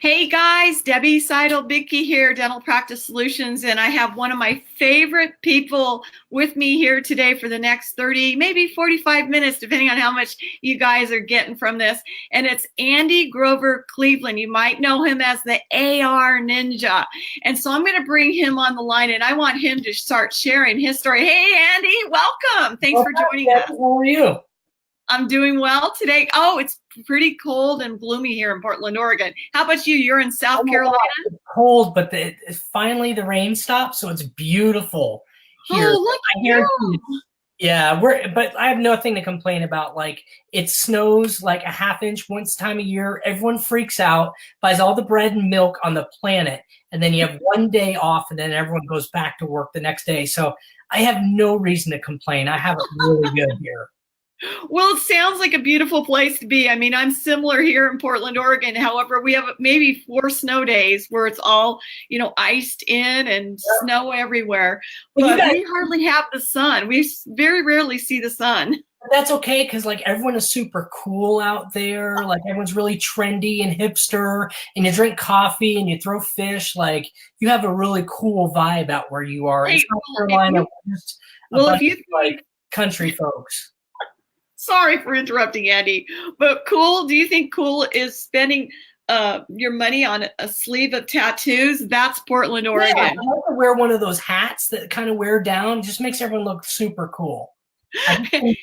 Hey guys, Debbie Seidel-Bicke here, Dental Practice Solutions, and I have one of my favorite people with me here today for the next 30, maybe 45 minutes, depending on how much you guys are getting from this. And it's Andy Grover Cleveland. You might know him as the AR Ninja. And so I'm going to bring him on the line, and I want him to start sharing his story. Hey, Andy, welcome. Thanks for joining us. How are you? I'm doing well today. Oh, it's pretty cold and gloomy here in Portland, Oregon. How about you? You're in South Carolina? It's cold, but finally the rain stopped, so it's beautiful here. Oh, look at you. Yeah, but I have nothing to complain about. Like, it snows like a half inch once time a year. Everyone freaks out, buys all the bread and milk on the planet, and then you have one day off, and then everyone goes back to work the next day. So I have no reason to complain. I have it really good here. Well, it sounds like a beautiful place to be. I mean, I'm similar here in Portland, Oregon. However, we have maybe 4 snow days where it's all, iced in and snow everywhere. But we hardly have the sun. We very rarely see the sun. That's okay, because like everyone is super cool out there. Like everyone's really trendy and hipster, and you drink coffee and you throw fish. Like, you have a really cool vibe out where you are. Hey, in South Carolina, just if you like country folks. Sorry for interrupting, Andy, but cool. Do you think cool is spending your money on a sleeve of tattoos? That's Portland, Oregon. Yeah, I like to wear one of those hats that kind of wear down. It just makes everyone look super cool. I can't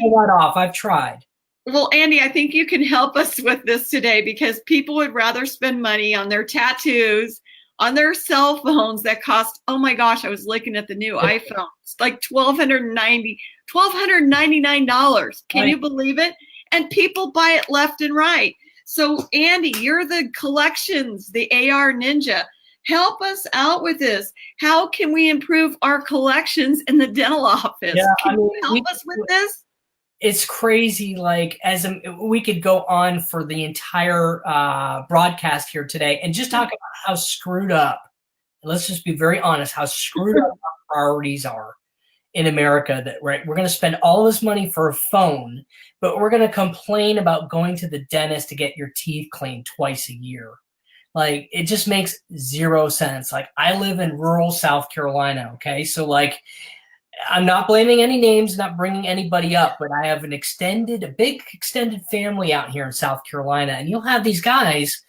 pull that off. I've tried. Well, Andy, I think you can help us with this today, because people would rather spend money on their tattoos, on their cell phones that cost, oh my gosh, I was looking at the new iPhone. It's like $1,299. Can you believe it? And people buy it left and right. So Andy, you're the collections, the AR Ninja. Help us out with this. How can we improve our collections in the dental office? Yeah, can you help us with this? It's crazy. Like, we could go on for the entire broadcast here today and just talk about how screwed up, let's just be very honest, how screwed up our priorities are in America. That we're going to spend all this money for a phone, but we're going to complain about going to the dentist to get your teeth cleaned twice a year. Like, it just makes zero sense. Like, I live in rural South Carolina. Okay. So like, I'm not blaming any names, not bringing anybody up, but I have a big extended family out here in South Carolina, and you'll have these guys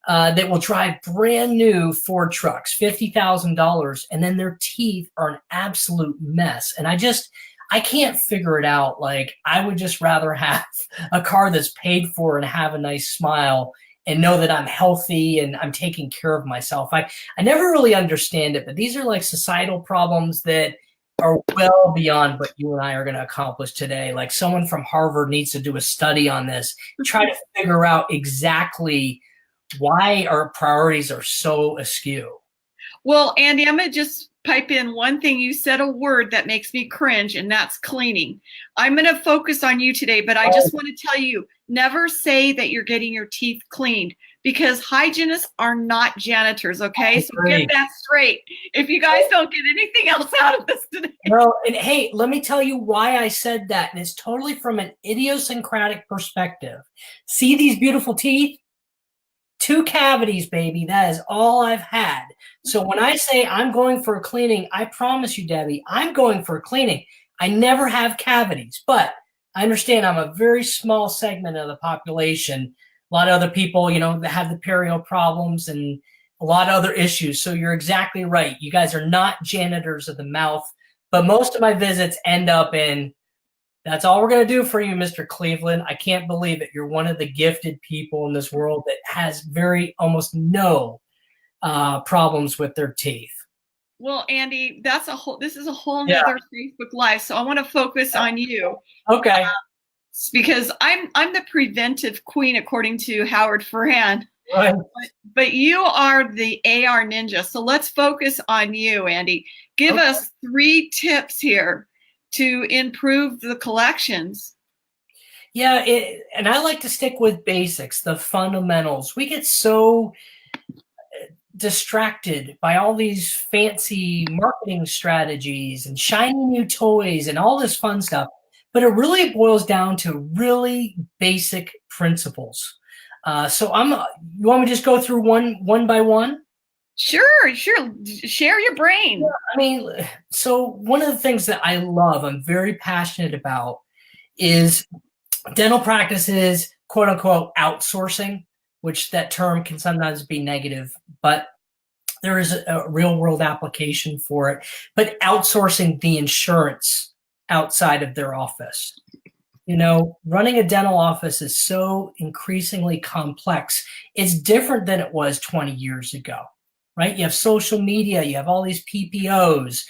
that will drive brand new Ford trucks, $50,000, and then their teeth are an absolute mess. And I can't figure it out. Like, I would just rather have a car that's paid for and have a nice smile and know that I'm healthy and I'm taking care of myself. I never really understand it, but these are like societal problems that are well beyond what you and I are going to accomplish today. Like, someone from Harvard needs to do a study on this, try to figure out exactly why our priorities are so askew. Well, Andy, I'm going to just pipe in one thing. You said a word that makes me cringe, and that's cleaning. I'm going to focus on you today, but I just want to tell you, never say that you're getting your teeth cleaned, because hygienists are not janitors, okay? So get that straight. If you guys don't get anything else out of this today. No, and hey, let me tell you why I said that. And it's totally from an idiosyncratic perspective. See these beautiful teeth? 2 cavities, baby. That is all I've had. So when I say I'm going for a cleaning, I promise you, Debbie, I'm going for a cleaning. I never have cavities, but I understand I'm a very small segment of the population. A lot of other people, that have the perio problems and a lot of other issues. So you're exactly right. You guys are not janitors of the mouth, but most of my visits end up in, that's all we're going to do for you, Mr. Cleveland. I can't believe it. You're one of the gifted people in this world that has almost no problems with their teeth. Well, Andy, this is a whole nother Facebook Live. So I want to focus on you. Okay. Because I'm the preventive queen, according to Howard Farhan. Right. But you are the AR Ninja. So let's focus on you, Andy. Give us 3 tips here to improve the collections. Yeah, and I like to stick with basics, the fundamentals. We get so distracted by all these fancy marketing strategies and shiny new toys and all this fun stuff, but it really boils down to really basic principles. So you want me to just go through one by one? Sure. Share your brain. I mean, so one of the things that I love, I'm very passionate about, is dental practices, quote unquote, outsourcing, which that term can sometimes be negative, but there is a real world application for it. But outsourcing the insurance outside of their office. Running a dental office is so increasingly complex. It's different than it was 20 years ago, right? You have social media, you have all these PPOs,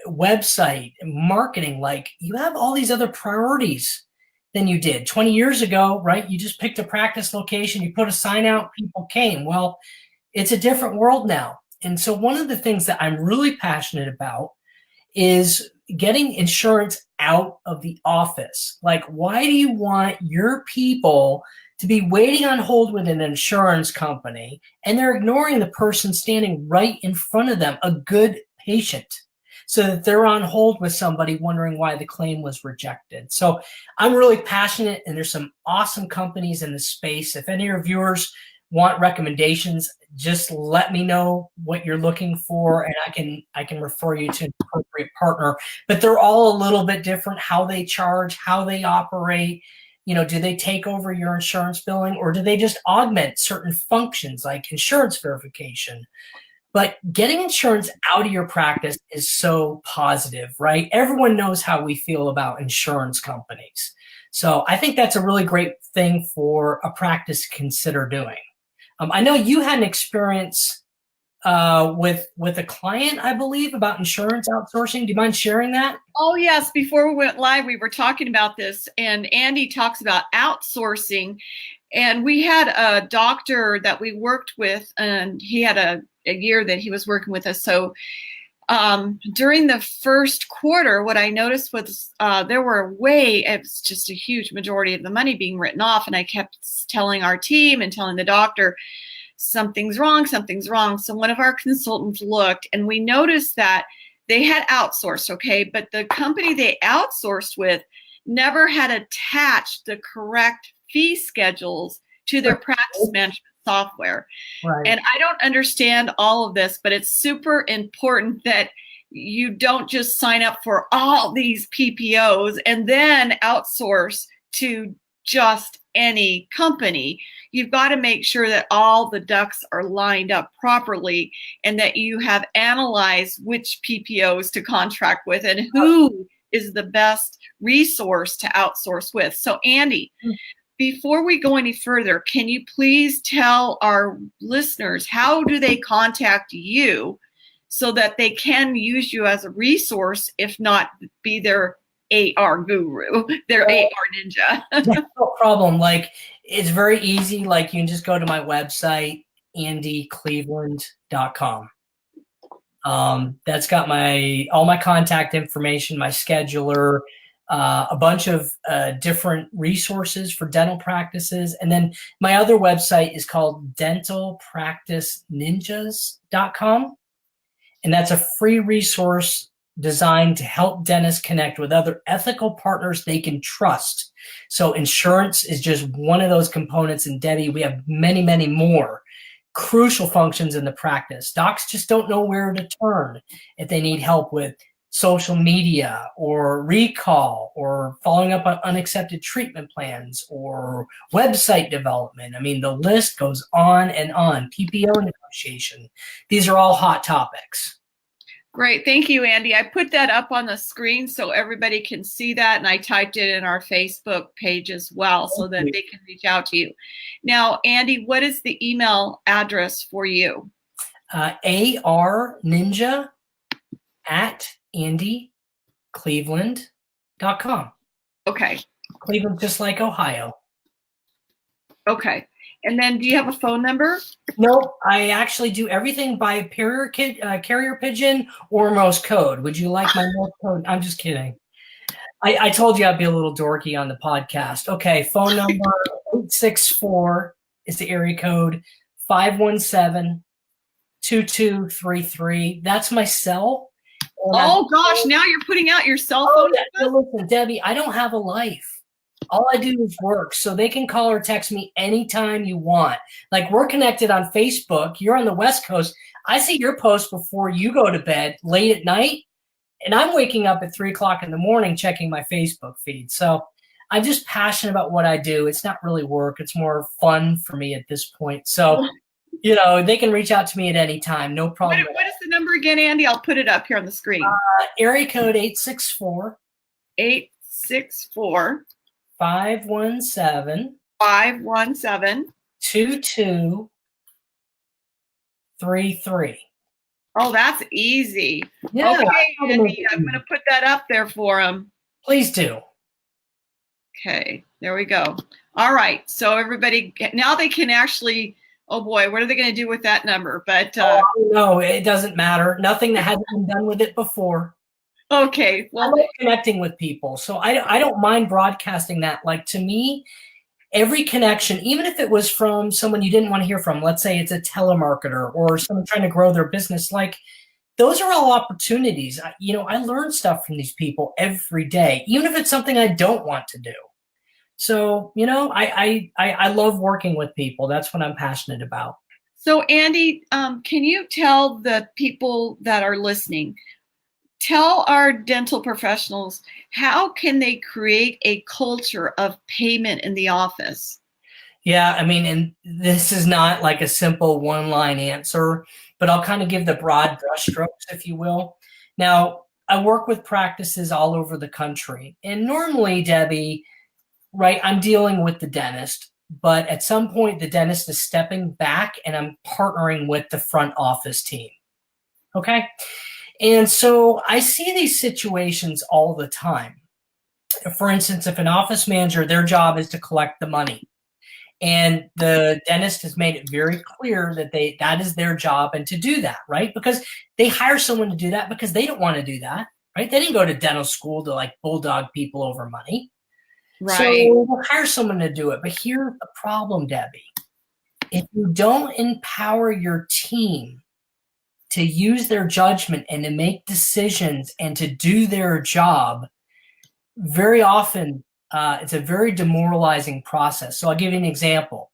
website, marketing, like you have all these other priorities than you did 20 years ago, right? You just picked a practice location, you put a sign out, people came. Well, it's a different world now. And so one of the things that I'm really passionate about is getting insurance out of the office. Like, why do you want your people to be waiting on hold with an insurance company and they're ignoring the person standing right in front of them, a good patient, so that they're on hold with somebody wondering why the claim was rejected? So I'm really passionate, and there's some awesome companies in this space. If any of your viewers want recommendations, just let me know what you're looking for, and I can refer you to an appropriate partner. But they're all a little bit different, how they charge, how they operate. Do they take over your insurance billing, or do they just augment certain functions like insurance verification? But getting insurance out of your practice is so positive, right? Everyone knows how we feel about insurance companies. So I think that's a really great thing for a practice to consider doing. I know you had an experience with a client, I believe, about insurance outsourcing. Do you mind sharing that? Oh, yes. Before we went live, we were talking about this, and Andy talks about outsourcing. And we had a doctor that we worked with, and he had a year that he was working with us. So during the first quarter, what I noticed was it was just a huge majority of the money being written off. And I kept telling our team and telling the doctor, something's wrong. So one of our consultants looked, and we noticed that they had outsourced, okay, but the company they outsourced with never had attached the correct fee schedules to their practice management software. Right. And I don't understand all of this, but it's super important that you don't just sign up for all these PPOs and then outsource to just any company. You've got to make sure that all the ducks are lined up properly and that you have analyzed which PPOs to contract with and who is the best resource to outsource with. So Andy, before we go any further, can you please tell our listeners, how do they contact you so that they can use you as a resource, if not be their AR guru, their AR ninja? No problem. Like, it's very easy. Like, you can just go to my website, andycleveland.com. That's got all my contact information, my scheduler, a bunch of different resources for dental practices. And then my other website is called dentalpracticeninjas.com. And that's a free resource designed to help dentists connect with other ethical partners they can trust. So insurance is just one of those components. And Debbie, we have many, many more crucial functions in the practice. Docs just don't know where to turn if they need help with social media or recall or following up on unaccepted treatment plans or website development. I mean, the list goes on and on. PPO negotiation. These are all hot topics. Great. Thank you, Andy. I put that up on the screen so everybody can see that, and I typed it in our Facebook page as well so that they can reach out to you. Now, Andy, what is the email address for you? arninja@andycleveland.com. Okay. Cleveland, just like Ohio. Okay. And then do you have a phone number? No, I actually do everything by carrier pigeon or Morse code. Would you like my Morse code? I'm just kidding. I told you I'd be a little dorky on the podcast. Okay, phone number 864 is the area code, 517-2233. That's my cell. Oh gosh, now you're putting out your cell phone. Yeah. Listen, Debbie, I don't have a life. All I do is work. So they can call or text me anytime you want. Like, we're connected on Facebook. You're on the West Coast. I see your post before you go to bed late at night, and I'm waking up at 3 o'clock in the morning checking my Facebook feed. So I'm just passionate about what I do. It's not really work. It's more fun for me at this point. So, they can reach out to me at any time. No problem. What is the number again, Andy? I'll put it up here on the screen. Area code 864 864 517 517 2233. Oh, that's easy. Yeah, okay, Andy, I'm going to put that up there for them. Please do. Okay, there we go. All right, so everybody, now they can actually, oh boy, what are they going to do with that number? But no, it doesn't matter. Nothing that hasn't been done with it before. Okay, well, I like connecting with people, so I don't mind broadcasting that. Like, to me, every connection, even if it was from someone you didn't want to hear from, let's say it's a telemarketer or someone trying to grow their business, like, those are all opportunities. I learn stuff from these people every day, even if it's something I don't want to do. So, I love working with people. That's what I'm passionate about. So, Andy, can you tell the people that are listening, tell our dental professionals, how can they create a culture of payment in the office? Yeah, and this is not like a simple one-line answer, but I'll kind of give the broad brushstrokes, if you will. Now, I work with practices all over the country, and normally, Debbie, right, I'm dealing with the dentist, but at some point, the dentist is stepping back, and I'm partnering with the front office team. Okay? And so I see these situations all the time. For instance, if an office manager, their job is to collect the money, and the dentist has made it very clear that that is their job and to do that, right? Because they hire someone to do that because they don't want to do that, right? They didn't go to dental school to like bulldog people over money. Right. So they'll hire someone to do it. But here's the problem, Debbie. If you don't empower your team to use their judgment and to make decisions and to do their job, very often it's a very demoralizing process. So I'll give you an example.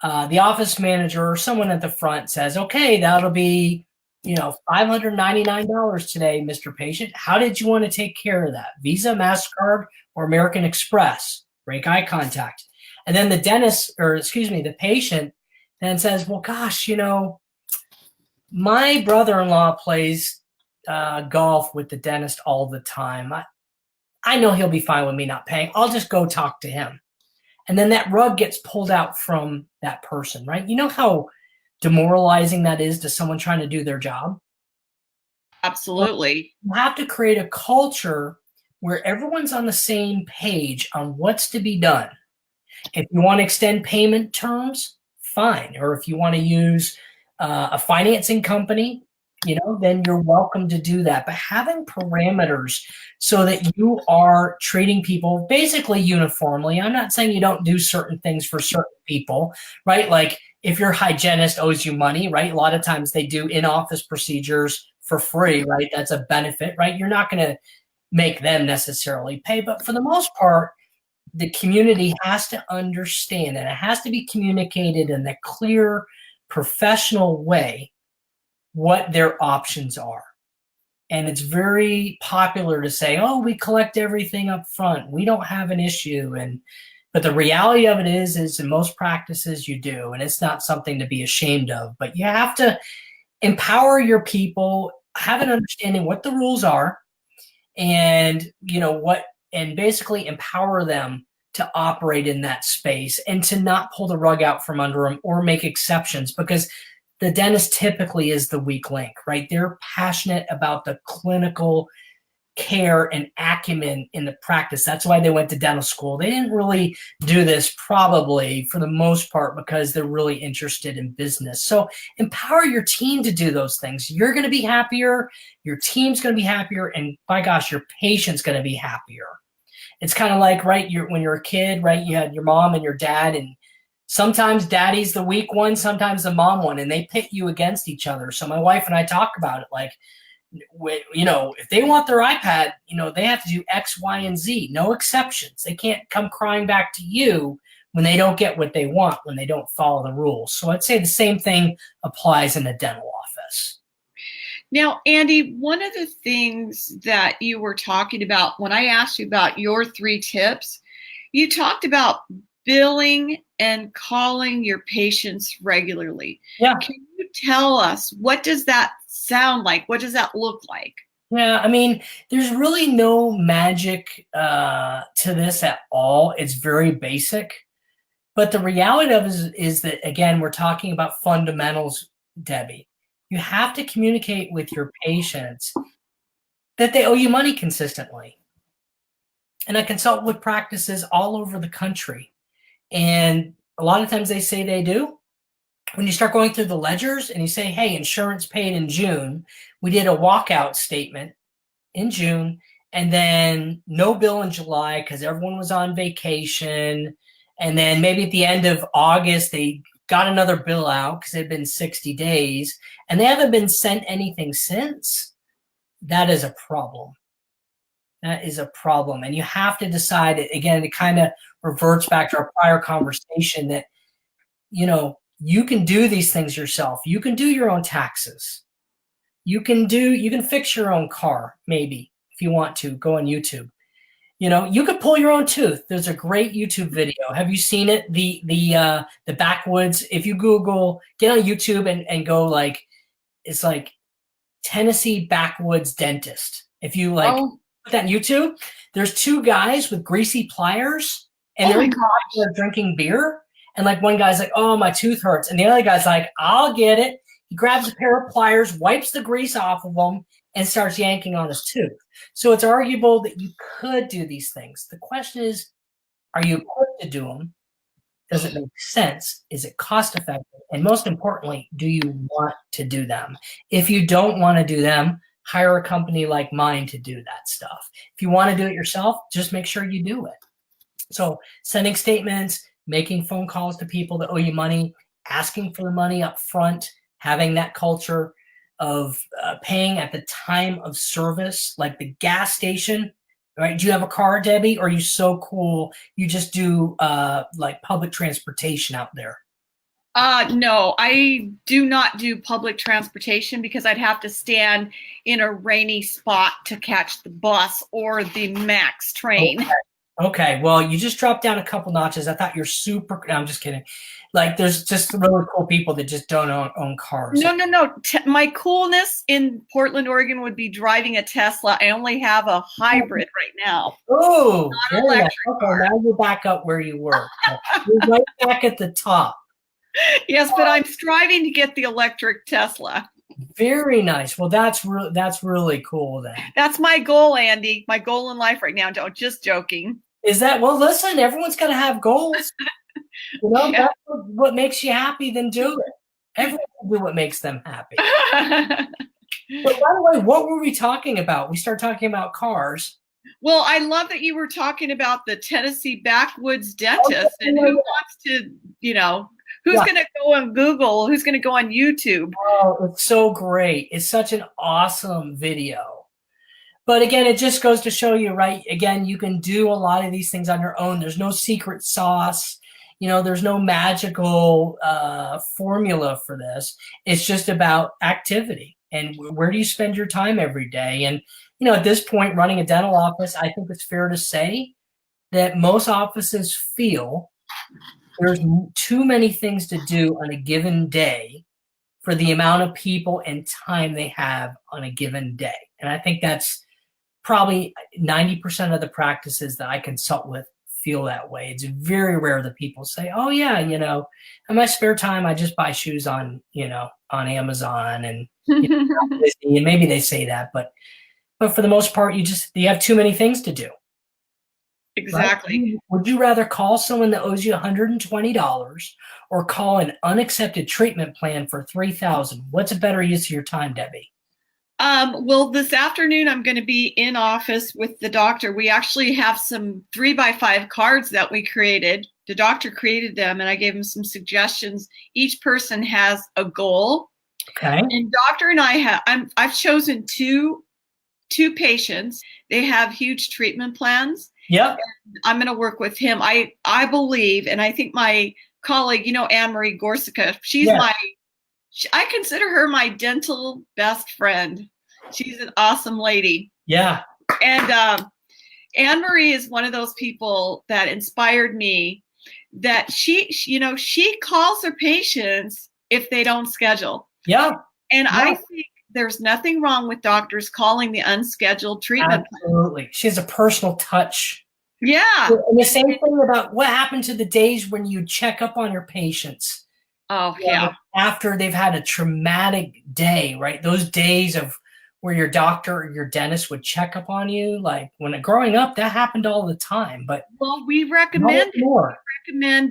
The office manager or someone at the front says, okay, that'll be $599 today, Mr. Patient. How did you want to take care of that? Visa, MasterCard, or American Express? Break eye contact. And then the patient then says, well, gosh, my brother-in-law plays golf with the dentist all the time. I know he'll be fine with me not paying. I'll just go talk to him. And then that rug gets pulled out from that person, right? You know how demoralizing that is to someone trying to do their job? Absolutely. You have to create a culture where everyone's on the same page on what's to be done. If you want to extend payment terms, fine. Or if you want to use a financing company, then you're welcome to do that. But having parameters so that you are treating people basically uniformly. I'm not saying you don't do certain things for certain people, right? Like if your hygienist owes you money, right? A lot of times they do in-office procedures for free, right? That's a benefit, right? You're not going to make them necessarily pay. But for the most part, the community has to understand, and it has to be communicated in a clear, professional way what their options are. And it's very popular to say, oh, we collect everything up front. We don't have an issue. But the reality of it is in most practices you do, and it's not something to be ashamed of. But you have to empower your people, have an understanding what the rules are, and and basically empower them to operate in that space and to not pull the rug out from under them or make exceptions, because the dentist typically is the weak link, right? They're passionate about the clinical care and acumen in the practice. That's why they went to dental school. They didn't really do this probably for the most part because they're really interested in business. So empower your team to do those things. You're going to be happier. Your team's going to be happier. And by gosh, your patient's going to be happier. It's kind of like, right, when you're a kid, right, you had your mom and your dad, and sometimes daddy's the weak one, sometimes the mom one, and they pit you against each other. So my wife and I talk about it like, You know, if they want their iPad, you know, they have to do X, Y, and Z. No exceptions. They can't come crying back to you when they don't get what they want, when they don't follow the rules. So I'd say the same thing applies in a dental office. Now, Andy, one of the things that you were talking about when I asked you about your 3 tips, you talked about billing and calling your patients regularly. Yeah. Can you tell us, what does that sound like? What does that look like? Yeah, I mean, there's really no magic to this at all. It's very basic. But the reality of it is that, again, we're talking about fundamentals, Debbie. You have to communicate with your patients that they owe you money consistently. And I consult with practices all over the country. And a lot of times they say they do. When you start going through the ledgers and you say, hey, insurance paid in June, we did a walkout statement in June, and then no bill in July because everyone was on vacation. And then maybe at the end of August, they got another bill out because it had been 60 days, and they haven't been sent anything since. That is a problem. That is a problem. And you have to decide, again, it kind of reverts back to our prior conversation that, you know, you can do these things yourself. You can do your own taxes. You can fix your own car, maybe, if you want to. Go on YouTube. You know, you could pull your own tooth. There's a great YouTube video. Have you seen it? The backwoods. If you Google, get on YouTube and go like, it's like Tennessee backwoods dentist. If you like put that on YouTube, there's 2 guys with greasy pliers and they're drinking beer. And like one guy's like, oh, my tooth hurts. And the other guy's like, I'll get it. He grabs a pair of pliers, wipes the grease off of them, and starts yanking on his tooth. So it's arguable that you could do these things. The question is, are you equipped to do them? Does it make sense? Is it cost effective? And most importantly, do you want to do them? If you don't want to do them, hire a company like mine to do that stuff. If you want to do it yourself, just make sure you do it. So sending statements, making phone calls to people that owe you money, asking for the money up front, having that culture of paying at the time of service, like the gas station, right? Do you have a car, Debbie? Or are you so cool you just do like public transportation out there? No, I do not do public transportation because I'd have to stand in a rainy spot to catch the bus or the MAX train. Okay, well, you just dropped down a couple notches. I thought you're super. No, I'm just kidding. Like, there's just really cool people that just don't own cars. No. My coolness in Portland, Oregon would be driving a Tesla. I only have a hybrid right now. Oh, okay, now you're back up where you were. You're right back at the top. Yes, but I'm striving to get the electric Tesla. Very nice. Well, that's really cool then. That's my goal, Andy. My goal in life right now. Just joking. Is that, well, listen, everyone's got to have goals. You know, yeah. That's what makes you happy, then do it. Everyone will do what makes them happy. But by the way, what were we talking about? We started talking about cars. Well, I love that you were talking about the Tennessee backwoods dentist and who wants to, you know, who's going to go on Google, who's going to go on YouTube. Oh, it's so great. It's such an awesome video. But again, it just goes to show you, right? Again, you can do a lot of these things on your own. There's no secret sauce. You know, there's no magical formula for this. It's just about activity and where do you spend your time every day? And, you know, at this point, running a dental office, I think it's fair to say that most offices feel there's too many things to do on a given day for the amount of people and time they have on a given day. And I think that's probably 90% of the practices that I consult with feel that way. It's very rare that people say, oh yeah, you know, in my spare time, I just buy shoes on, you know, on Amazon and, you know, and maybe they say that, but for the most part, you have too many things to do. Exactly. Right? Would you rather call someone that owes you $120 or call an unaccepted treatment plan for $3,000? What's a better use of your time, Debbie? Well, this afternoon, I'm going to be in office with the doctor. We actually have some 3x5 cards that we created. The doctor created them, and I gave him some suggestions. Each person has a goal, Okay. And doctor and I I've chosen two patients. They have huge treatment plans. Yep. I'm going to work with him. I believe, and I think my colleague, Anne Marie Gorsica, Yeah. I consider her my dental best friend. She's an awesome lady. Yeah. And Anne Marie is one of those people that inspired me, that she calls her patients if they don't schedule. Yeah. And Yeah. I think there's nothing wrong with doctors calling the unscheduled treatment. Absolutely. She has a personal touch. Yeah. And the same thing about what happened to the days when you check up on your patients. Oh, yeah. After they've had a traumatic day, right? Those days of where your doctor or your dentist would check up on you. Like when growing up, that happened all the time. But we recommend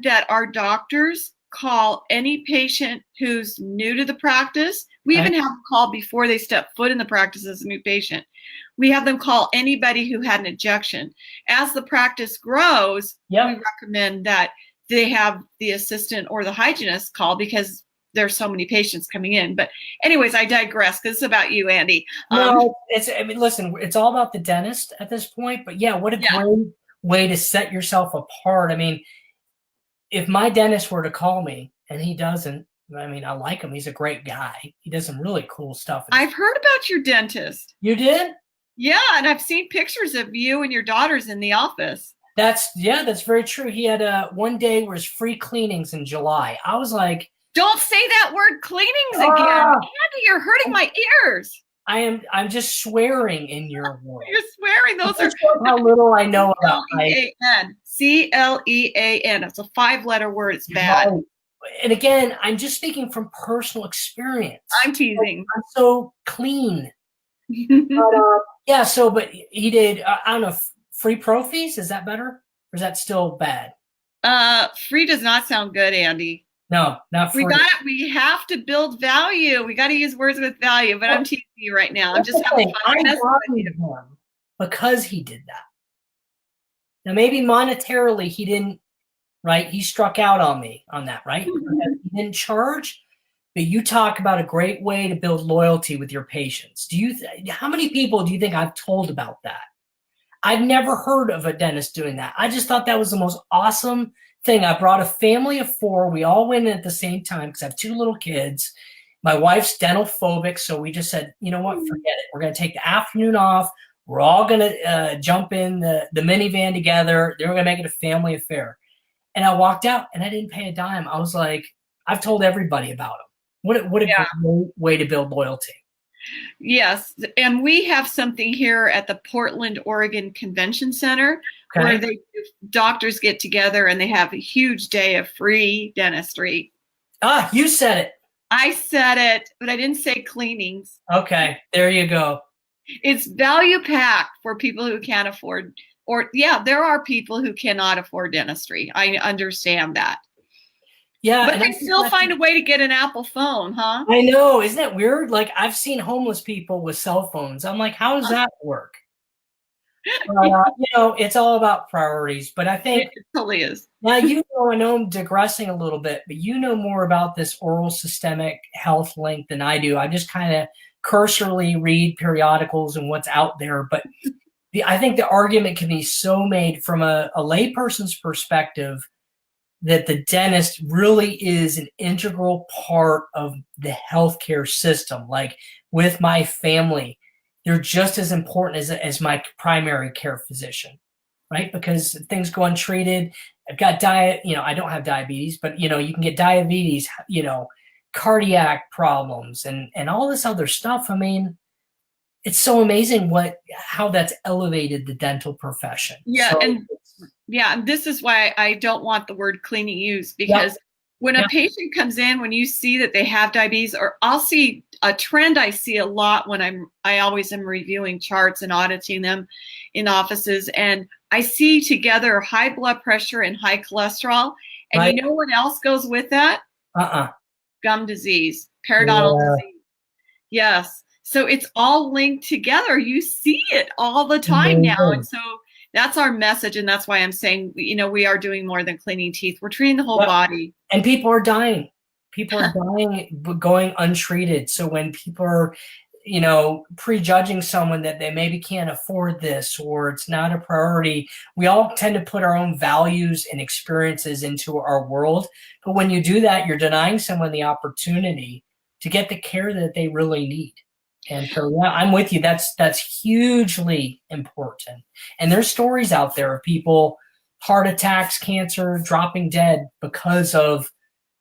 that our doctors call any patient who's new to the practice. We even have them call before they step foot in the practice as a new patient. We have them call anybody who had an ejection. As the practice grows, we recommend that they have the assistant or the hygienist call, because there's so many patients coming in. But anyways, I digress, because it's about you, Andy. No, listen, it's all about the dentist at this point. But yeah, what a great way to set yourself apart. I mean, if my dentist were to call me, and he doesn't, I mean, I like him. He's a great guy. He does some really cool stuff. I've heard about your dentist. You did? Yeah, and I've seen pictures of you and your daughters in the office. That's very true. He had one day where his free cleanings in July. I was like, don't say that word, cleanings, again. Andy, you're hurting my ears. I'm just swearing in your world. You're swearing. Those are how little I know about C-L-E-A-N. C-L-E-A-N. It's a 5-letter word. It's bad. Right. And again, I'm just speaking from personal experience. I'm teasing. I'm so clean. But, but he did, I don't know, free prophies? Is that better? Or is that still bad? Free does not sound good, Andy. No, not free. We have to build value. We got to use words with value, but I'm teasing you right now. I'm just having fun. Him because he did that. Now, maybe monetarily he didn't, right? He struck out on me on that, right? He didn't charge. But you talk about a great way to build loyalty with your patients. How many people do you think I've told about that? I've never heard of a dentist doing that. I just thought that was the most awesome thing. I brought a family of 4. We all went in at the same time because I have 2 little kids. My wife's dental phobic, so we just said, you know what, forget it. We're going to take the afternoon off. We're all going to jump in the minivan together. Then we're going to make it a family affair. And I walked out, and I didn't pay a dime. I was like, I've told everybody about them. What a great way to build loyalty. Yes, and we have something here at the Portland, Oregon Convention Center where doctors get together and they have a huge day of free dentistry. Ah, you said it. I said it, but I didn't say cleanings. Okay, there you go. It's value packed for people who can't afford, there are people who cannot afford dentistry. I understand that. Yeah, but they still find a way to get an Apple phone, huh? I know. Isn't that weird? Like, I've seen homeless people with cell phones. I'm like, how does that work? It's all about priorities. But I think it totally is. Now, I know I'm digressing a little bit, but you know more about this oral systemic health link than I do. I just kind of cursorily read periodicals and what's out there. But I think the argument can be so made from a layperson's perspective that the dentist really is an integral part of the healthcare system. Like with my family, they're just as important as my primary care physician, right? Because things go untreated. I've got I don't have diabetes, but you can get diabetes, cardiac problems and all this other stuff. I mean, it's so amazing how that's elevated the dental profession. Yeah. And this is why I don't want the word cleaning used, because when a patient comes in, when you see that they have diabetes, or I'll see a trend I see a lot when I always am reviewing charts and auditing them in offices, and I see together high blood pressure and high cholesterol. And you know what else goes with that? Gum disease, periodontal disease. Yes. So it's all linked together. You see it all the time now. And so that's our message. And that's why I'm saying, we are doing more than cleaning teeth. We're treating the whole body. And people are dying. People are dying, going untreated. So when people are, prejudging someone that they maybe can't afford this or it's not a priority, we all tend to put our own values and experiences into our world. But when you do that, you're denying someone the opportunity to get the care that they really need. And so, yeah, I'm with you. That's hugely important. And there's stories out there of people, heart attacks, cancer, dropping dead because of,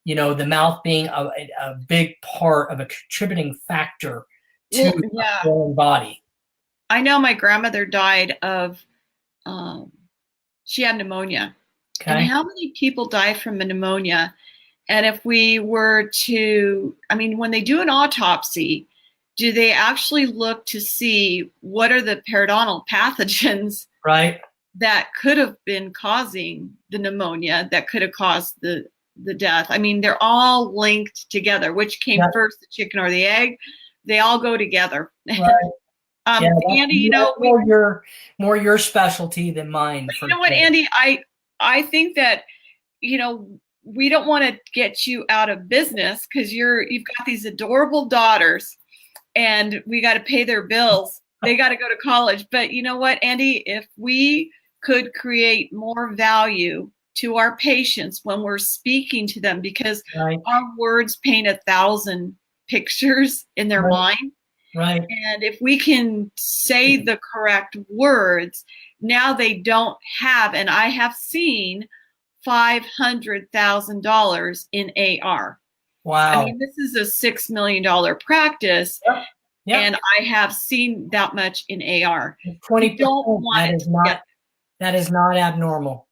the mouth being a big part of a contributing factor to yeah. the own body. I know my grandmother died of, she had pneumonia. Okay. And how many people die from pneumonia? And if we were to, when they do an autopsy, do they actually look to see what are the periodontal pathogens right that could have been causing the pneumonia, that could have caused the death? They're all linked together. Which came first, the chicken or the egg? They all go together. Right. Andy, more your specialty than mine. You know what, Andy? I think that, we don't want to get you out of business because you've got these adorable daughters, and we got to pay their bills. They got to go to college. But you know what, Andy? If we could create more value to our patients when we're speaking to them, because our words paint 1,000 pictures in their mind. Right. And if we can say the correct words, now they don't have, and I have seen $500,000 in AR. Wow. This is a $6 million practice. Yep. And I have seen that much in AR. 20%, that is not abnormal.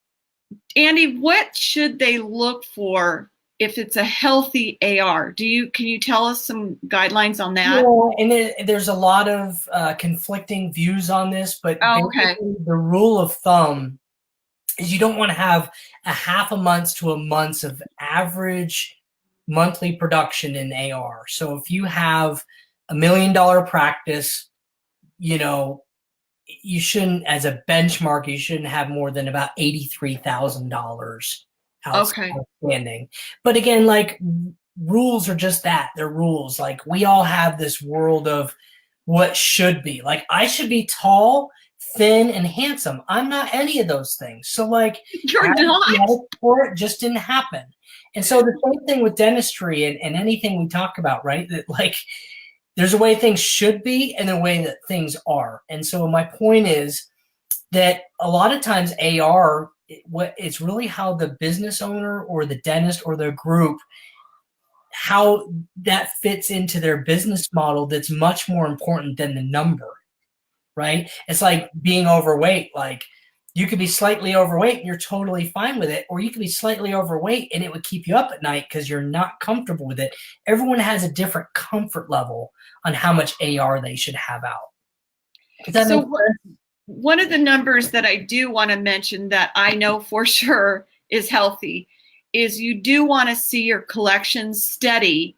Andy, what should they look for if it's a healthy AR? Can you tell us some guidelines on that? And there's a lot of conflicting views on this, but the rule of thumb is you don't want to have a half a month to a month of average monthly production in AR. So if you have $1 million practice, you shouldn't, as a benchmark, you shouldn't have more than about $83,000 outstanding. But again, like, rules are just that. They're rules. Like, we all have this world of what should be. Like, I should be tall, thin, and handsome. I'm not any of those things. So, like, you're not. For it just didn't happen. And so the same thing with dentistry and anything we talk about, right? That, like, there's a way things should be and a way that things are. And so my point is that a lot of times AR, it's really how the business owner or the dentist or the group, how that fits into their business model, that's much more important than the number, right? It's like being overweight. Like, you could be slightly overweight and you're totally fine with it, or you could be slightly overweight and it would keep you up at night because you're not comfortable with it. Everyone has a different comfort level on how much AR they should have out. So one of the numbers that I do want to mention that I know for sure is healthy is you do want to see your collection steady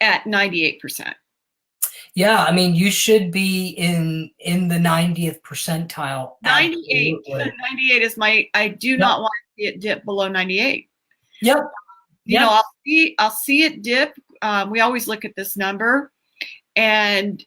at 98%. Yeah, you should be in the 90th percentile. 98. 98 is I do not want to see it dip below 98. Yep. I'll see it dip. We always look at this number, and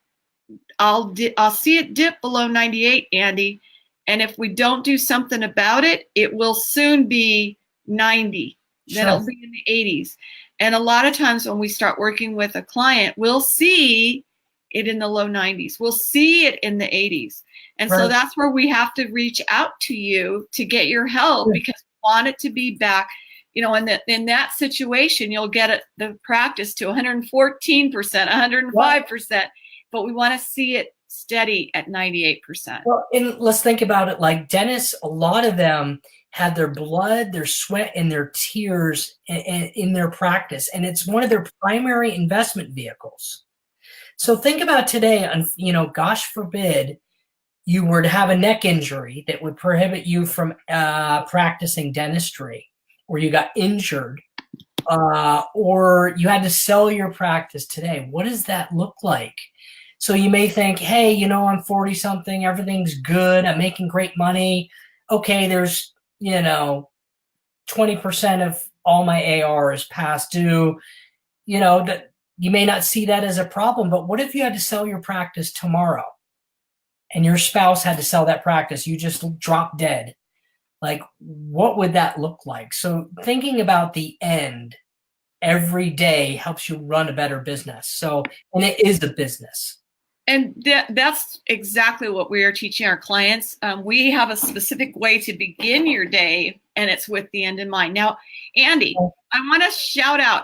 I'll see it dip below 98, Andy. And if we don't do something about it, it will soon be 90. Sure. Then it'll be in the 80s. And a lot of times when we start working with a client, we'll see it in the low 90s. We'll see it in the 80s. And so that's where we have to reach out to you to get your help, because we want it to be back. In that situation, you'll get the practice to 114%, 105%, but we want to see it steady at 98%. Well, and let's think about it like dentists. A lot of them have their blood, their sweat, and their tears in their practice, and it's one of their primary investment vehicles. So think about today, gosh forbid you were to have a neck injury that would prohibit you from practicing dentistry, or you got injured, or you had to sell your practice today. What does that look like? So you may think, hey, I'm 40 something, everything's good, I'm making great money. Okay, there's, 20% of all my AR is past due. you know, that you may not see that as a problem, but what if you had to sell your practice tomorrow and your spouse had to sell that practice? You just dropped dead. Like, what would that look like? So thinking about the end every day helps you run a better business. So, and it is a business. And that's exactly what we are teaching our clients. We have a specific way to begin your day, and it's with the end in mind. Now, Andy, I want to shout out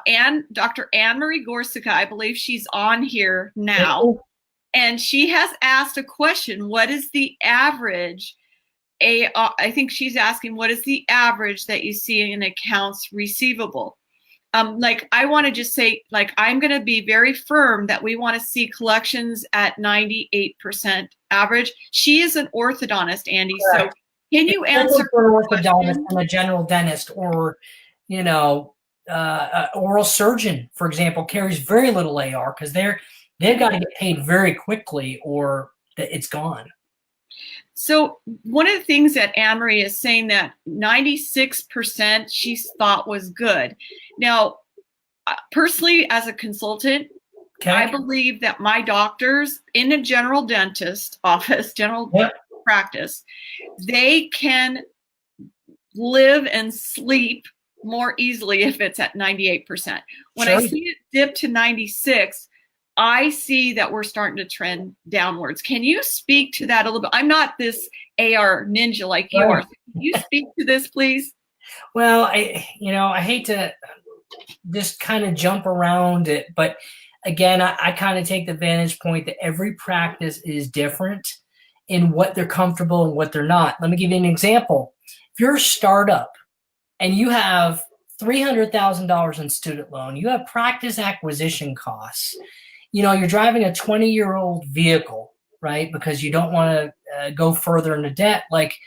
Dr. Anne Marie Gorsica. I believe she's on here now, and she has asked a question. What is the average? I think she's asking, what is the average that you see in accounts receivable? Like, I want to just say, like, I'm going to be very firm that we want to see collections at 98% average. She is an orthodontist, Andy. Correct. So can you answer for an orthodontist and a general dentist, or, you know, oral surgeon, for example, carries very little AR because they've got to get paid very quickly or it's gone. So one of the things that Anne-Marie is saying, that 96% she thought was good. Now, personally, as a consultant, Okay. I believe that my doctors in a general dentist office, general practice, they can live and sleep more easily if it's at 98%. When I see it dip to 96, I see that we're starting to trend downwards. Can you speak to that a little bit? I'm not this AR ninja like you are. So can you speak to this, please? Well, I hate to just kind of jump around it, but again, I kind of take the vantage point that every practice is different in what they're comfortable and what they're not. Let me give you an example. If you're a startup and you have $300,000 in student loan, you have practice acquisition costs, you know, you're driving a 20-year-old vehicle, right? Because you don't want to go further into debt. Like,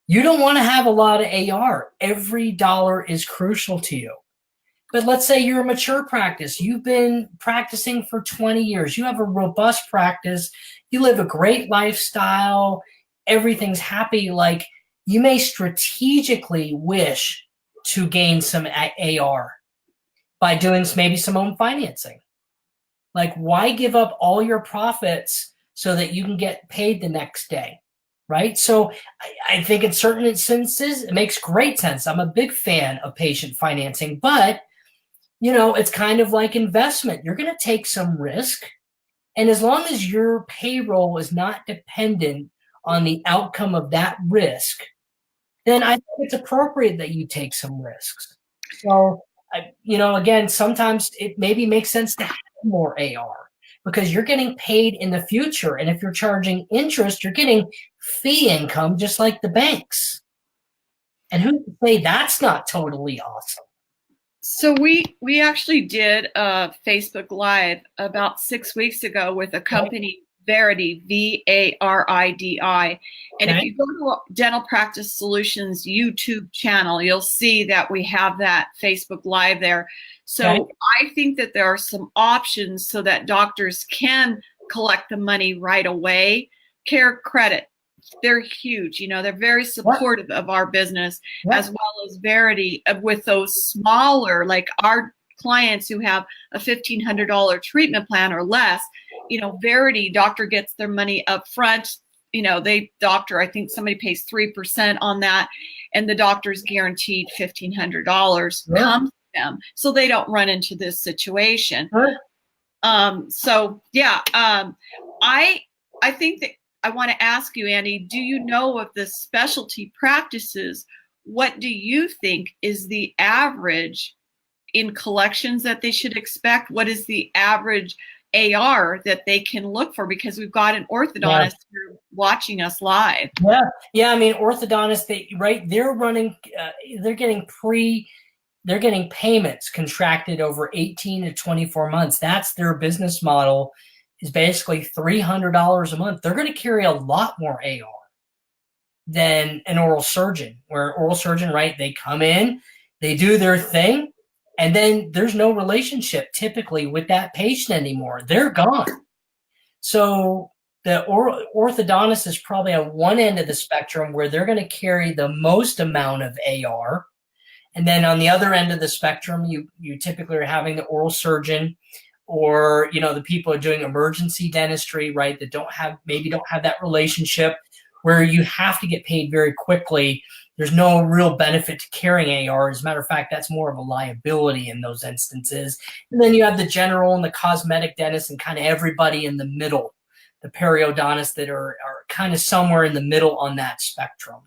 you don't want to have a lot of AR. Every dollar is crucial to you. But let's say you're a mature practice. You've been practicing for 20 years. You have a robust practice. You live a great lifestyle. Everything's happy. Like, you may strategically wish to gain some AR by doing maybe some home financing. Like, why give up all your profits so that you can get paid the next day, right? So I think in certain instances, it makes great sense. I'm a big fan of patient financing, but, you know, it's kind of like investment. You're going to take some risk. And as long as your payroll is not dependent on the outcome of that risk, then I think it's appropriate that you take some risks. So, you know, again, sometimes it maybe makes sense to have more AR because you're getting paid in the future. And if you're charging interest, you're getting fee income just like the banks. And who can say that's not totally awesome? So we actually did a Facebook Live about 6 weeks ago with a company, Varidi, V-A-R-I-D-I. And if you go to Dental Practice Solutions YouTube channel, you'll see that we have that Facebook Live there. So I think that there are some options so that doctors can collect the money right away. Care Credit, they're huge. You know, they're very supportive of our business, as well as Varidi with those smaller, like our clients who have a $1,500 treatment plan or less. You know, Varidi, doctor gets their money up front. You know, I think somebody pays 3% on that, and the doctor's guaranteed $1,500 comes to them, so they don't run into this situation. I think that I want to ask you, Andy, do you know of the specialty practices? What do you think is the average in collections that they should expect? What is the average AR that they can look for? Because we've got an orthodontist here watching us live. Yeah. I mean, orthodontists, they're running, they're getting payments contracted over 18 to 24 months. That's their business model, is basically $300 a month. They're going to carry a lot more AR than an oral surgeon, where oral surgeon, they come in, they do their thing, and then there's no relationship typically with that patient anymore. They're gone. So the orthodontist is probably on one end of the spectrum where they're going to carry the most amount of AR, And then on the other end of the spectrum, you typically are having the oral surgeon, or the people are doing emergency dentistry, right? That maybe don't have that relationship where you have to get paid very quickly. There's no real benefit to carrying AR. As a matter of fact, that's more of a liability in those instances. And then you have the general and the cosmetic dentist and kind of everybody in the middle, the periodontists that are kind of somewhere in the middle on that spectrum.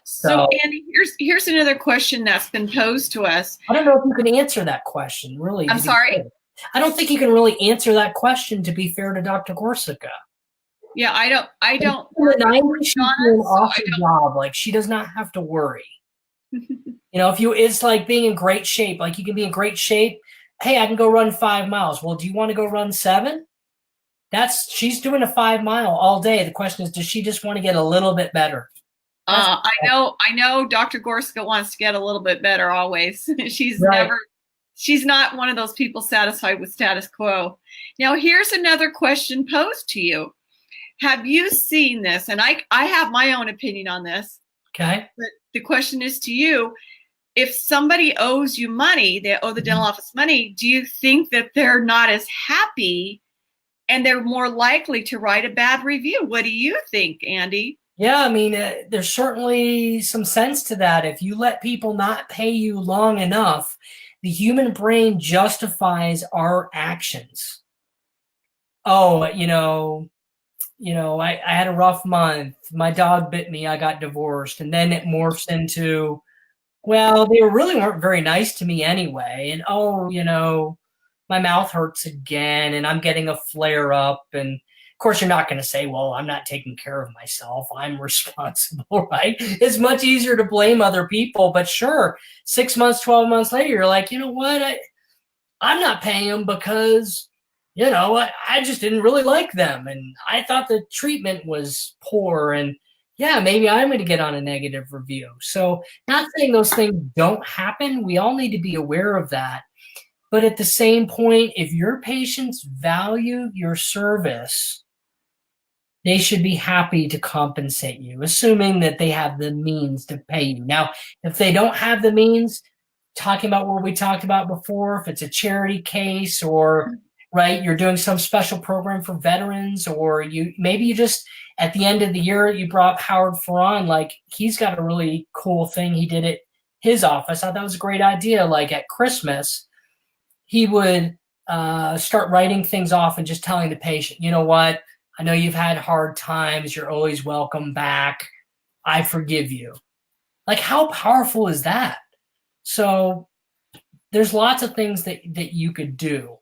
So Andy, here's another question that's been posed to us. I don't know if you can answer that question, really. I'm sorry? I don't think you can really answer that question, to be fair to Dr. Gorsica. Yeah, I don't. In the 90s, she's doing an awesome job. Like, she does not have to worry. It's like being in great shape. Like, you can be in great shape. Hey, I can go run 5 miles. Well, do you want to go run 7? She's doing a 5 mile all day. The question is, does she just want to get a little bit better? I know Dr. Gorsica wants to get a little bit better always. She's not one of those people satisfied with status quo. Now, here's another question posed to you. Have you seen this? And I have my own opinion on this. Okay. But the question is to you, if somebody owes you money, they owe the dental office money, do you think that they're not as happy and they're more likely to write a bad review? What do you think, Andy? Yeah, I mean, there's certainly some sense to that. If you let people not pay you long enough, the human brain justifies our actions. Oh, I had a rough month. My dog bit me. I got divorced. And then it morphs into, well, they really weren't very nice to me anyway. And, my mouth hurts again and I'm getting a flare up. And of course, you're not going to say, well, I'm not taking care of myself. I'm responsible, right? It's much easier to blame other people. But sure, 6 months, 12 months later, you're like, you know what? I'm not paying them because, I just didn't really like them. And I thought the treatment was poor. And yeah, maybe I'm going to get on a negative review. So not saying those things don't happen. We all need to be aware of that. But at the same point, if your patients value your service, they should be happy to compensate you, assuming that they have the means to pay you. Now, if they don't have the means, talking about what we talked about before, if it's a charity case or, right, you're doing some special program for veterans, or maybe you just, at the end of the year, you brought Howard Ferron, like, he's got a really cool thing he did at his office. I thought that was a great idea. Like, at Christmas, he would start writing things off and just telling the patient, you know what? I know you've had hard times. You're always welcome back. I forgive you. Like, how powerful is that? So there's lots of things that you could do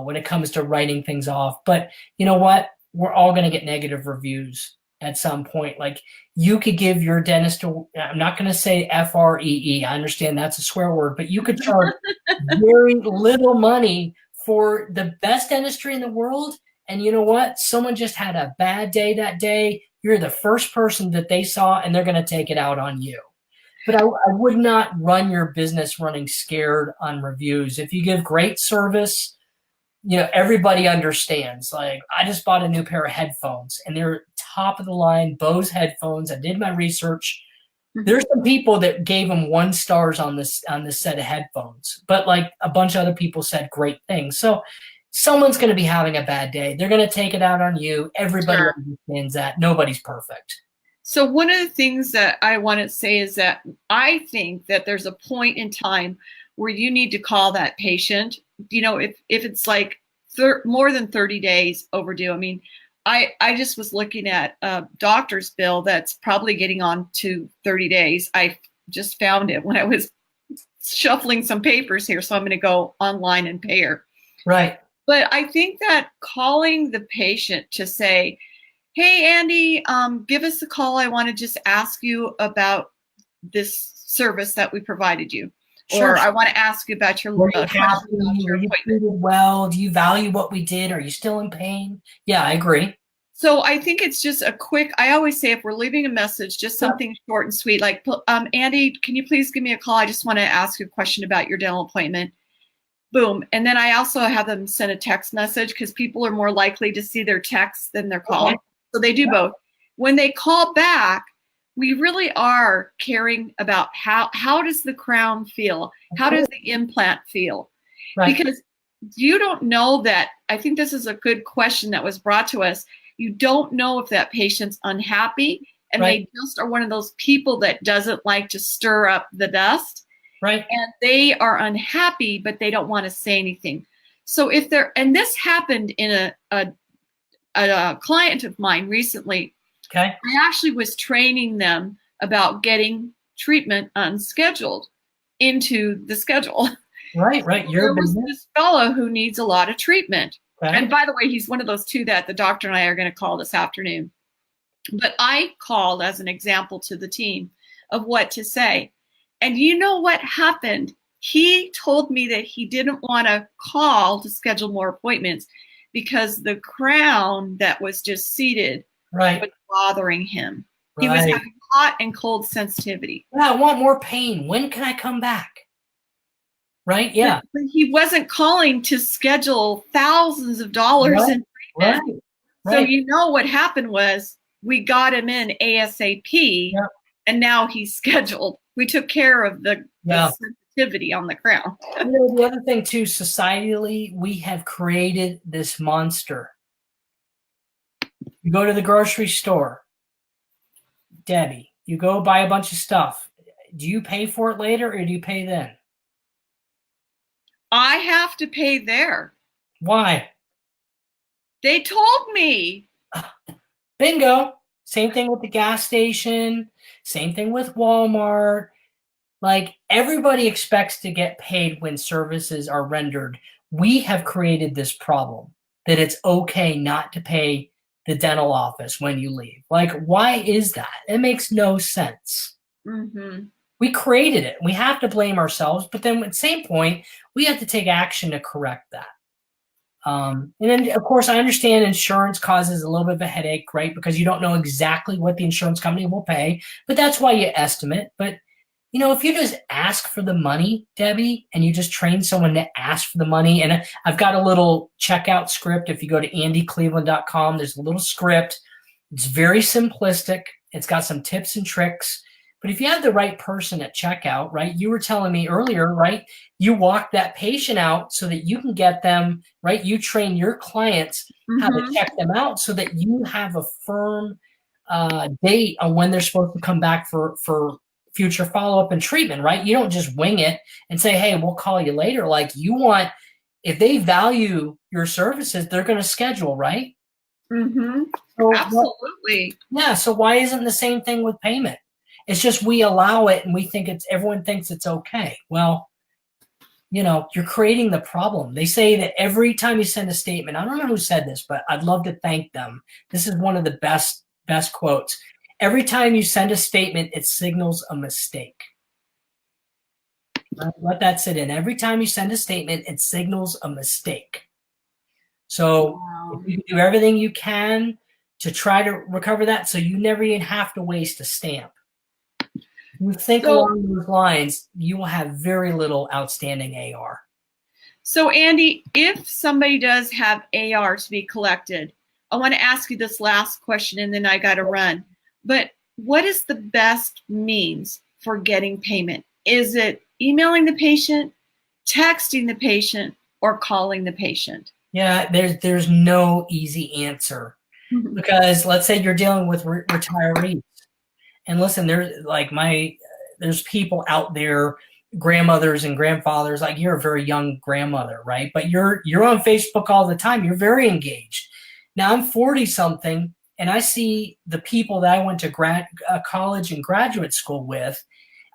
when it comes to writing things off. But you know what? We're all going to get negative reviews at some point. Like, you could give your dentist, I'm not going to say FREE. I understand that's a swear word, but you could charge very little money for the best dentistry in the world. And you know what? Someone just had a bad day that day. You're the first person that they saw, and they're going to take it out on you. But I would not run your business running scared on reviews. If you give great service, everybody understands. Like, I just bought a new pair of headphones, and they're top of the line Bose headphones. I did my research. There's some people that gave them 1 stars on this set of headphones, but like a bunch of other people said great things. So someone's going to be having a bad day. They're going to take it out on you. Everybody understands that. Nobody's perfect. So one of the things that I want to say is that I think that there's a point in time where you need to call that patient. If it's like more than 30 days overdue. I mean, I just was looking at a doctor's bill that's probably getting on to 30 days. I just found it when I was shuffling some papers here, so I'm going to go online and pay her. Right. But I think that calling the patient to say, hey, Andy, give us a call. I want to just ask you about this service that we provided you. Sure. Or I want to ask you about your happy? Were you treated well? Do you value what we did? Are you still in pain? Yeah, I agree. So I think it's just a quick, I always say if we're leaving a message, just something short and sweet, like, Andy, can you please give me a call? I just want to ask you a question about your dental appointment. Boom. And then I also have them send a text message because people are more likely to see their texts than their call. Okay. So they do both. When they call back, we really are caring about how does the crown feel? How does the implant feel? Right. Because you don't know that. I think this is a good question that was brought to us. You don't know if that patient's unhappy and Right. they just are one of those people that doesn't like to stir up the dust. Right. And they are unhappy, but they don't want to say anything. So if they're, and this happened in a client of mine recently. Okay. I actually was training them about getting treatment unscheduled into the schedule. Right. There was this fellow who needs a lot of treatment. Okay. And by the way, he's one of those two that the doctor and I are going to call this afternoon. But I called as an example to the team of what to say. And you know what happened? He told me that he didn't want to call to schedule more appointments because the crown that was just seated was bothering him. He was having hot and cold sensitivity. Yeah, I want more pain. When can I come back? Right? Yeah. But he wasn't calling to schedule thousands of dollars in treatment. So you know what happened was we got him in ASAP, and now he's scheduled. We took care of the sensitivity on the crown. You know, the other thing too, societally, we have created this monster. You go to the grocery store, Debbie, you go buy a bunch of stuff. Do you pay for it later or do you pay then? I have to pay there. Why? They told me. Bingo. Same thing with the gas station. Same thing with Walmart. Like, everybody expects to get paid when services are rendered. We have created this problem that it's okay not to pay the dental office when you leave. Like, why is that? It makes no sense. Mm-hmm. We created it. We have to blame ourselves, but then at the same point, we have to take action to correct that. And then, of course, I understand insurance causes a little bit of a headache, right? Because you don't know exactly what the insurance company will pay, but that's why you estimate. But, you know, if you just ask for the money, Debbie, and you just train someone to ask for the money, and I've got a little checkout script. If you go to andycleveland.com, there's a little script. It's very simplistic. It's got some tips and tricks. But if you have the right person at checkout, right, you were telling me earlier, right, you walk that patient out so that you can get them, right, you train your clients how to check them out so that you have a firm date on when they're supposed to come back for future follow-up and treatment, right? You don't just wing it and say, hey, we'll call you later. Like, you want, if they value your services, they're going to schedule, right? Mm-hmm. So, absolutely. Yeah, so why isn't the same thing with payment? It's just we allow it and we think everyone thinks it's okay. Well, you know, you're creating the problem. They say that every time you send a statement, I don't know who said this, but I'd love to thank them. This is one of the best quotes. Every time you send a statement, it signals a mistake. Let that sit in. Every time you send a statement, it signals a mistake. So if you do everything you can to try to recover that so you never even have to waste a stamp. You think along those lines, you will have very little outstanding AR. So, Andy, if somebody does have AR to be collected, I want to ask you this last question and then I got to run. But what is the best means for getting payment? Is it emailing the patient, texting the patient, or calling the patient? Yeah, there's no easy answer. Because let's say you're dealing with retirees. And listen, there's people out there, grandmothers and grandfathers, like you're a very young grandmother, right? But you're on Facebook all the time. You're very engaged. Now I'm 40 something and I see the people that I went to college and graduate school with.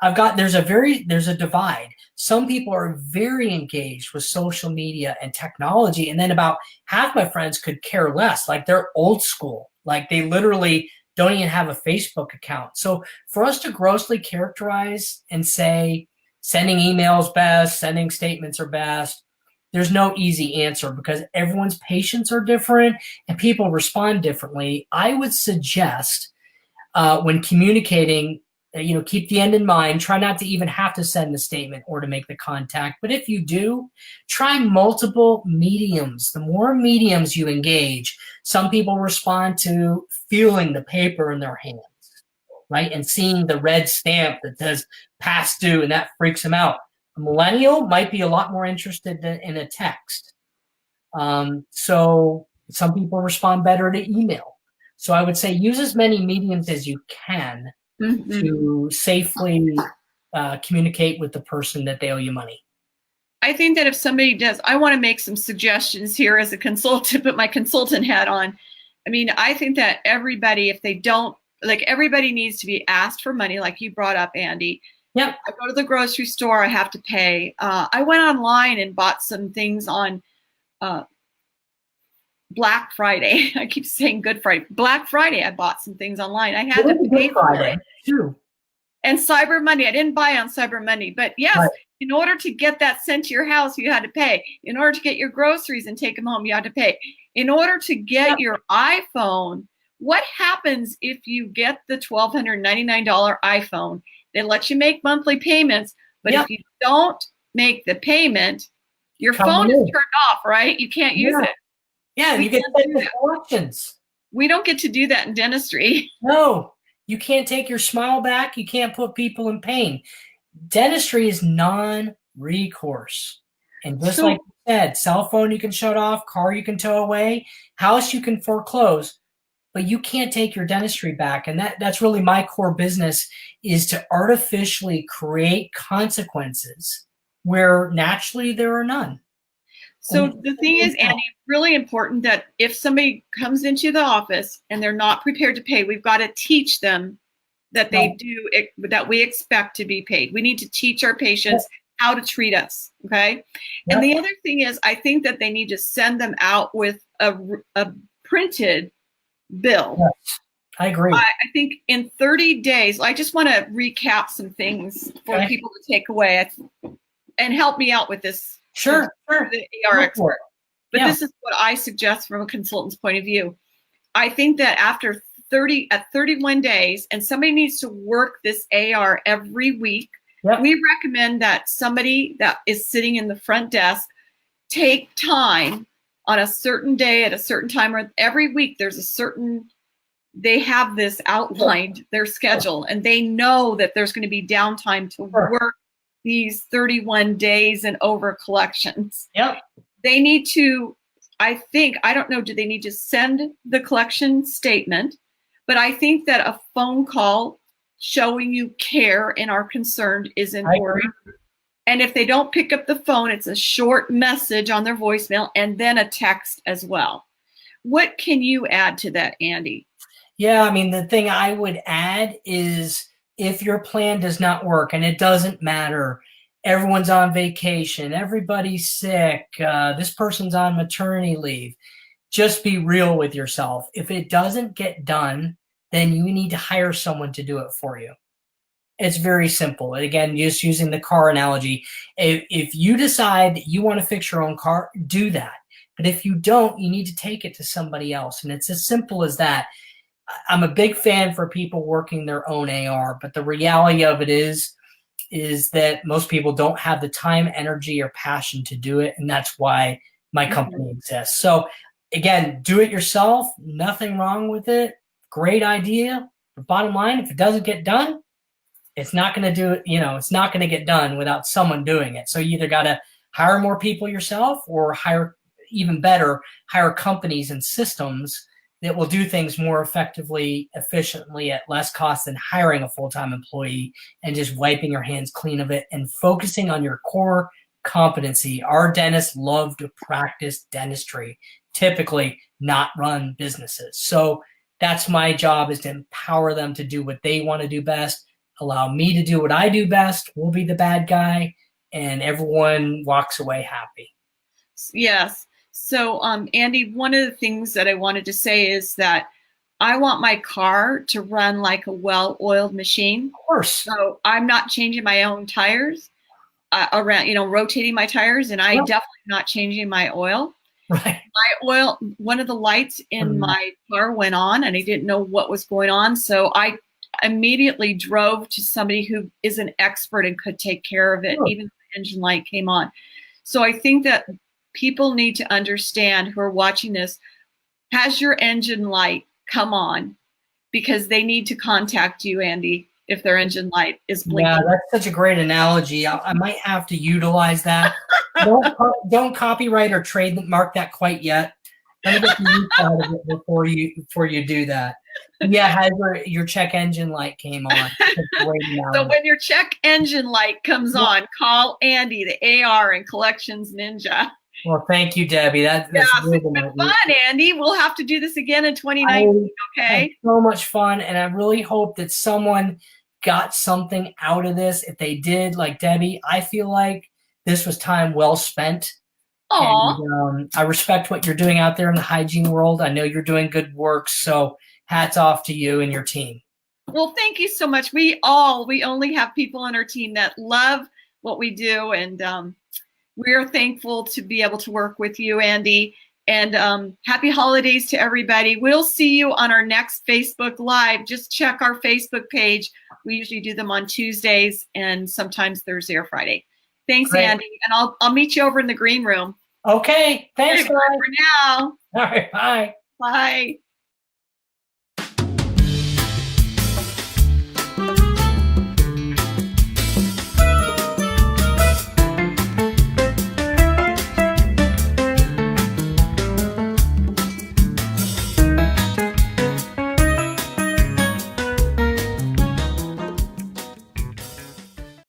There's a divide. Some people are very engaged with social media and technology. And then about half my friends could care less. Like, they're old school. Like, they literally don't even have a Facebook account. So for us to grossly characterize and say sending emails best, sending statements are best, there's no easy answer because everyone's patients are different and people respond differently. I would suggest when communicating, keep the end in mind. Try not to even have to send the statement or to make the contact. But if you do, try multiple mediums. The more mediums you engage, some people respond to feeling the paper in their hands. right? And seeing the red stamp that says past due, and that freaks them out. A millennial might be a lot more interested in a text. So some people respond better to email. So I would say use as many mediums as you can to safely communicate with the person that they owe you money. I think that if somebody does, I want to make some suggestions here as a consultant, put my consultant hat on. I mean, I think that everybody, if they don't, like everybody needs to be asked for money, like you brought up, Andy. Yep. I go to the grocery store, I have to pay. I went online and bought some things on Black Friday. I keep saying Good Friday. Black Friday, I bought some things online. I had to pay for it. Too. And Cyber Monday, I didn't buy on Cyber Monday, but yes, right. In order to get that sent to your house, you had to pay. In order to get your groceries and take them home, you had to pay. In order to get your iPhone, what happens if you get the $1,299 iPhone? They let you make monthly payments, but if you don't make the payment, your phone is turned off, right? You can't use it. Yeah, you get the collections. We don't get to do that in dentistry. No, you can't take your smile back. You can't put people in pain. Dentistry is non-recourse. And just like you said, cell phone you can shut off, car you can tow away, house you can foreclose, but you can't take your dentistry back. And that's really my core business, is to artificially create consequences where naturally there are none. So the thing is, Andy, really important that if somebody comes into the office and they're not prepared to pay, we've got to teach them that that we expect to be paid. We need to teach our patients how to treat us, okay? And the other thing is, I think that they need to send them out with a printed bill. Yes, I agree. I think in 30 days, I just want to recap some things for people to take away and help me out with this. Sure. The AR expert. But this is what I suggest from a consultant's point of view. I think that after 31 days, and somebody needs to work this AR every week, we recommend that somebody that is sitting in the front desk take time on a certain day at a certain time, or every week they have this outlined, their schedule, and they know that there's going to be downtime to work these 31 days and over collections. They need to, I don't know, do they need to send the collection statement? But I think that a phone call showing you care and are concerned is important. And if they don't pick up the phone, it's a short message on their voicemail and then a text as well. What can you add to that, Andy? Yeah, I mean, the thing I would add is, if your plan does not work, and it doesn't matter, everyone's on vacation, everybody's sick, this person's on maternity leave, just be real with yourself. If it doesn't get done, then you need to hire someone to do it for you. It's very simple. And again, just using the car analogy, if you decide that you want to fix your own car, do that. But if you don't, you need to take it to somebody else. And it's as simple as that. I'm a big fan for people working their own AR, but the reality of it is that most people don't have the time, energy, or passion to do it. And that's why my company exists. So again, do it yourself. Nothing wrong with it. Great idea. But bottom line, if it doesn't get done, it's not going to do it. It's not going to get done without someone doing it. So you either got to hire more people yourself, or hire companies and systems that will do things more effectively, efficiently, at less cost than hiring a full-time employee and just wiping your hands clean of it and focusing on your core competency. Our dentists love to practice dentistry, typically not run businesses. So that's my job, is to empower them to do what they want to do best, allow me to do what I do best. We'll be the bad guy, and everyone walks away happy. Yes. So, Andy, one of the things that I wanted to say is that I want my car to run like a well-oiled machine. Of course. So I'm not changing my own tires around, rotating my tires, and I definitely not changing my oil. Right. My oil, one of the lights in my car went on, and I didn't know what was going on. So I immediately drove to somebody who is an expert and could take care of it, even if the engine light came on. So I think that people need to understand, who are watching this, has your engine light come on? because they need to contact you, Andy, if their engine light is blinking. Yeah, that's such a great analogy. I might have to utilize that. Don't copyright or trademark that quite yet. Let me get the use out of it before you do that. Yeah, has your check engine light came on. So when your check engine light comes on, call Andy, the AR and Collections Ninja. Well, thank you, Debbie. That's really been fun, Andy. We'll have to do this again in 2019. Okay. So much fun, and I really hope that someone got something out of this. If they did, like Debbie, I feel like this was time well spent. And, I respect what you're doing out there in the hygiene world. I know you're doing good work, so hats off to you and your team. Well, thank you so much. We only have people on our team that love what we do, and we're thankful to be able to work with you, Andy. And happy holidays to everybody. We'll see you on our next Facebook Live. Just check our Facebook page. We usually do them on Tuesdays and sometimes Thursday or Friday. Thanks, Great. Andy. And I'll meet you over in the green room. Okay. Thanks, guys. For now. All right. Bye. Bye.